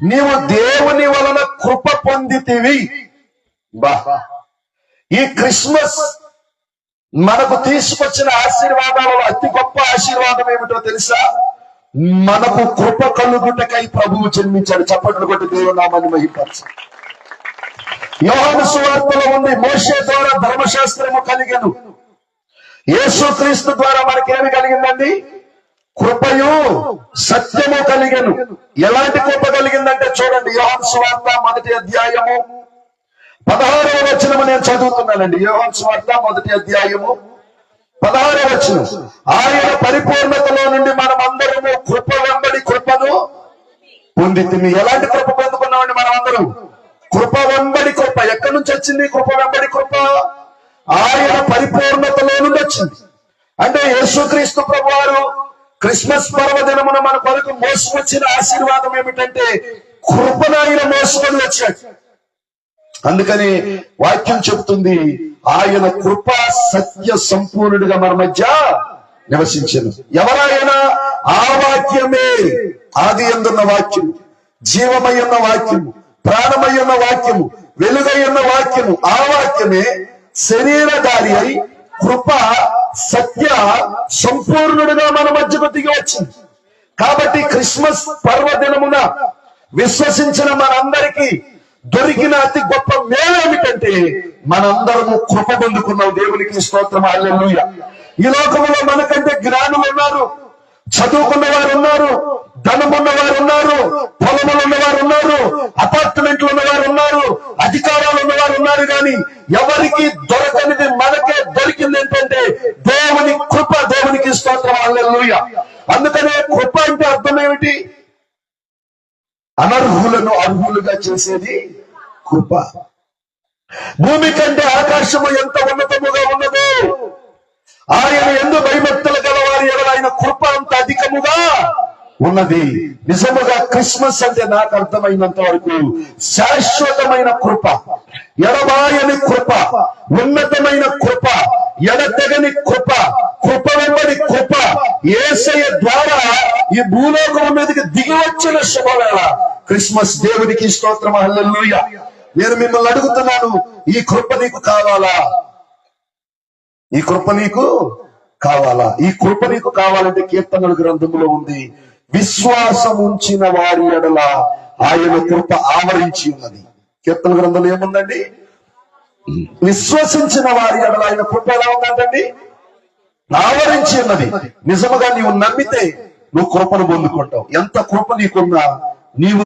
నీవు దేవుని వలన కృప పొందితివి. బా, ఈ క్రిస్మస్ మనకు తీసుకొచ్చిన ఆశీర్వాదాలలో అతి గొప్ప ఆశీర్వాదం ఏమిటో తెలుసా? మనకు కృప కలుగుటకై ప్రభువు జన్మించాడు. చప్పట్లు కొట్టి దేవుని నామాన్ని మహిమపరచండి. యోహాను సువార్తలో ఉంది, మోషే ద్వారా ధర్మశాస్త్రము కలిగెను, యేసుక్రీస్తు ద్వారా మనకేమి కలిగిందండి? కృపయు సత్యము కలిగెను. ఎలాంటి కృప కలిగిందంటే చూడండి, యోహాను సువార్త 1వ అధ్యాయము 16వ వచనము నేను చదువుతున్నానండి. యోహాను సువార్త 1వ అధ్యాయము 16వ వచనం. ఆయన పరిపూర్ణతలో నుండి మనం అందరము కృప వెంబడి కృపను పొందితిమి. ఎలాంటి కృప పొందుకున్నామండి మనం అందరం? కృప వెంబడి కృప. ఎక్కడి నుంచి వచ్చింది కృప వెంబడి కృప? ఆయన పరిపూర్ణతలో నుండి వచ్చింది. అంటే యేసుక్రీస్తు ప్రభువారు క్రిస్మస్ పర్వదినమున మన కొరకు మోసుకొచ్చిన ఆశీర్వాదం ఏమిటంటే కృపను ఆయన మోసుకొని వచ్చాడు. అందుకని వాక్యం చెబుతుంది, ఆయన కృప సత్య సంపూర్ణుడిగా మన మధ్య నివసించను. ఎవరైనా ఆ వాక్యమే, ఆది యందున్న వాక్యము, జీవమై ఉన్న వాక్యము, ప్రాణమై ఉన్న వాక్యము, వెలుగై ఉన్న వాక్యము, ఆ వాక్యమే శరీరధారి అయి కృప సత్య సంపూర్ణుడిగా మన మధ్యకు దిగి వచ్చింది. కాబట్టి క్రిస్మస్ పర్వదినమున విశ్వసించిన మనందరికీ దొరికిన అతి గొప్ప మేలు ఏమిటంటే మనందరము కృప పొందుకున్నాం. దేవునికి స్తోత్రం, హల్లెలూయా. ఈ లోకంలో మనకంటే జ్ఞానులు ఉన్నారు, చదువుకున్న వారు ఉన్నారు, ధనమున్న వారు ఉన్నారు, పొలములు ఉన్నవారు ఉన్నారు, అపార్ట్మెంట్లు ఉన్నవారు ఉన్నారు, అధికారాలు ఉన్నవారు ఉన్నారు. కానీ ఎవరికి దొరకనిది మనకే దొరికింది ఏంటంటే దేవుని కృప. దేవునికి స్తోత్రం, హల్లెలూయా. అందుకనే కృప అంటే అర్థం ఏమిటి? అనర్హులను అర్హులుగా చేసేది కృప. భూమి కంటే ఆకాశము ఎంత ఉన్నతముగా ఉన్నదో ఆయన యందు భయభక్తులు గలవారి ఎడల ఆయన కృప అంత అధికముగా ఉన్నది. నిజముగా క్రిస్మస్ అంటే నాకు అర్థమైనంత వరకు శాశ్వతమైన కృప, ఎడబాయని కృప, ఉన్నతమైన కృప, ఎడతెగని కృప, కృప వెంబడి కృప యేసయ్య ద్వారా ఈ భూలోకం మీదకి దిగి వచ్చిన శుభవేళ క్రిస్మస్. దేవునికి స్తోత్రం, హల్లెలూయా. నేను మిమ్మల్ని అడుగుతున్నాను, ఈ కృప నీకు కావాలా? ఈ కృప నీకు కావాలా? ఈ కృప నీకు కావాలంటే కీర్తనల గ్రంథంలో ఉంది, విశ్వాసం ఉంచిన వారి ఎడల ఆయన కృప ఆవరించి ఉన్నది. కీర్తన గ్రంథంలో ఏముందండి? విశ్వసించిన వారి ఎడల ఆయన కృప ఎలా ఉందంటండి? ఆవరించి ఉన్నది. నిజముగా నీవు నమ్మితే నువ్వు కృపను పొందుకుంటావు. ఎంత కృప నీకున్నా నీవు